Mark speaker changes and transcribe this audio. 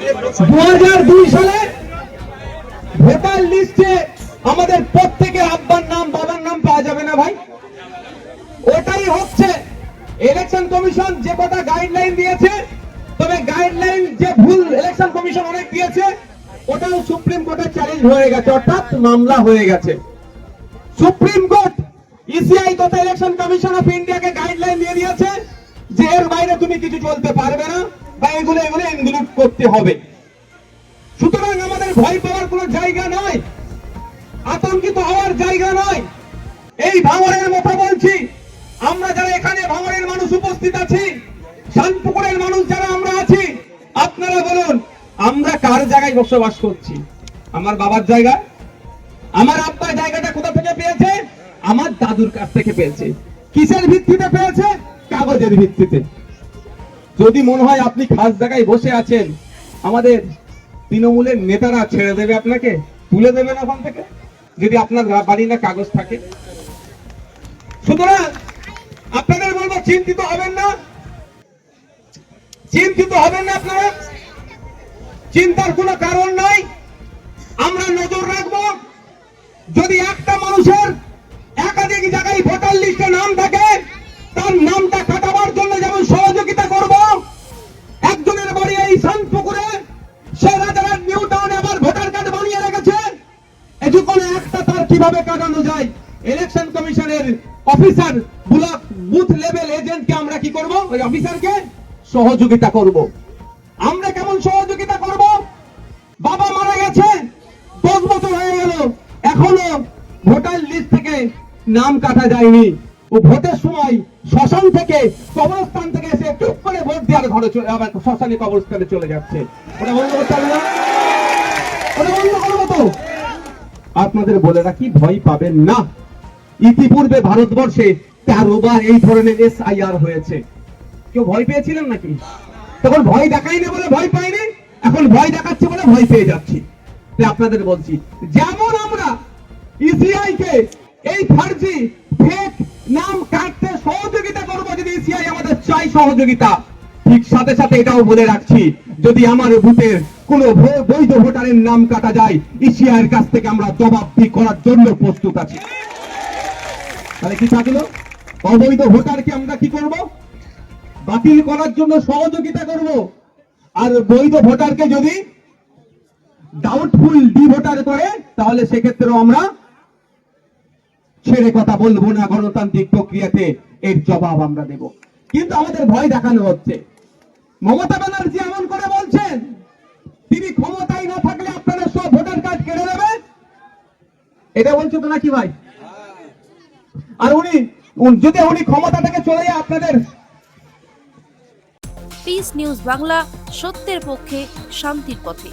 Speaker 1: 2002 সালে ভোটার লিস্টে আমাদের প্রত্যেকের আব্বার নাম বাবার নাম পাওয়া যাবে না ভাই। ওটাই হচ্ছে ইলেকশন কমিশন যে কটা গাইডলাইন দিয়েছে, তবে গাইডলাইন যে ভুল ইলেকশন কমিশন অনেক দিয়েছে, ওটাও সুপ্রিম কোর্টে চ্যালেঞ্জ হয়ে গেছে, অর্থাৎ মামলা হয়ে গেছে। সুপ্রিম কোর্ট ইসিআই তথা ইলেকশন কমিশন অফ ইন্ডিয়াকে গাইডলাইন দিয়ে দিয়েছে যে এর বাইরে তুমি কিছু চলতে পারবে না বা এগুলো ইনক্লুড করতে হবে। সুতরাং আমাদের ভয় পাওয়ার কোনো জায়গা নয়, আতঙ্কিত হওয়ার জায়গা নয়। এই ভাঙড়ের মতো বলছি, আমরা যারা এখানে ভাঙড়ের মানুষ উপস্থিত আছি, শানপুকুরের মানুষ যারা আমরা আছি, আপনারা বলুন আমরা কার জায়গায় বসবাস করছি? আমার বাবার জায়গা, আমার আব্বা জায়গাটা কোথা থেকে পেয়েছে? আমার দাদুর কাছ থেকে পেয়েছে। কিসের ভিত্তিতে পেয়েছে? কাগজের ভিত্তিতে। যদি মনে হয় আপনি খাস জায়গায় বসে আছেন, আমাদের তৃণমূলের নেতারা ছেড়ে দেবে আপনাকে, তুলে দেবে না ওখান থেকে, যদি আপনার বাড়ি না কাগজ থাকে। সুতরাং আপনাদের বলবো চিন্তিত হবেন না, চিন্তিত হবেন না আপনারা, চিন্তার কোনো কারণ নাই। আমরা নজর রাখবো, যদি একটা মানুষের একাধিক জায়গায় ভোটার লিস্টে নাম থাকে, তার নামটা কাটাবার জন্য যেমন সহযোগিতা করব। একজনের বাড়ি এই শানপুকুরে, সে রাজারহাট নিউ টাউনে আবার ভোটার কার্ড বানিয়ে রেখেছে, এটুকুন একটা তার কিভাবে কাটানো যায়, ইলেকশন কমিশনের অফিসার ব্লক বুথ লেভেল এজেন্টকে আমরা কি করব? ওই অফিসারকে সহযোগিতা করব। আমরা কেমন সহযোগিতা করব? বাবা মারা গেছে, 10 বছর হয়ে গেল, এখনো ভোটার লিস্ট থেকে নাম কাটা যায়নি। ও ভোটের সময় শ্মশান থেকে, কবরস্থান থেকে এসে চুপ করে ভোট দেওয়ার ঘরে আবার শ্মশানে কবরস্থানে চলে যাচ্ছে। ওটা বন্ধ করতে হবে না? ওটা বন্ধ করবো তো? আপনাদের বলে রাখি, ভয় পাবেন না। ইতিপূর্বে ভারতবর্ষে 13 বার এই ধরনের SIR হয়েছে। কেউ ভয় পেয়েছিলেন নাকি? তখন ভয় দেখাইনি বলে ভয় পাইনি, এখন ভয় দেখাচ্ছে বলে ভয় পেয়ে যাচ্ছি। আপনাদের বলছি, যেমন আমরা ইসিআই কে এই ফার্জি ফেক নাম কাটতে সহযোগিতা করবো, যদি ইসিআই আমাদের চাই সহযোগিতা, ঠিক সাথে সাথে এটাও বলে রাখছি, যদি আমার বুথের কোন বৈধ ভোটারের নাম কাটা যায়, ইসিআই এর কাছ থেকে আমরা জবাবদিহি করার জন্য প্রস্তুত আছি। তাহলে কি থাকলো? অবৈধ ভোটারকে আমরা কি করব? বাতিল করার জন্য সহযোগিতা করব। আর বৈধ ভোটারকে যদি ডাউটফুল ডি ভোটার করে, তাহলে সেক্ষেত্রেও আমরা ছেড়ে কথা বলবো না। গণতান্ত্রিক প্রক্রিয়াতে এর জবাব আমরা দেব। কিন্তু আমাদের ভয় দেখানো হচ্ছে। মমতা ব্যানার্জি এমন করে বলছেন, তিনি ক্ষমতায় না থাকলে আপনাদের সব ভোটার কার্ড কেড়ে নেবে, এটা বলছে তো নাকি ভাই? আর যদি উনি ক্ষমতা থেকে চলে যায় আপনাদের।
Speaker 2: পিস নিউজ বাংলা, সত্যের পক্ষে, শান্তির পথে।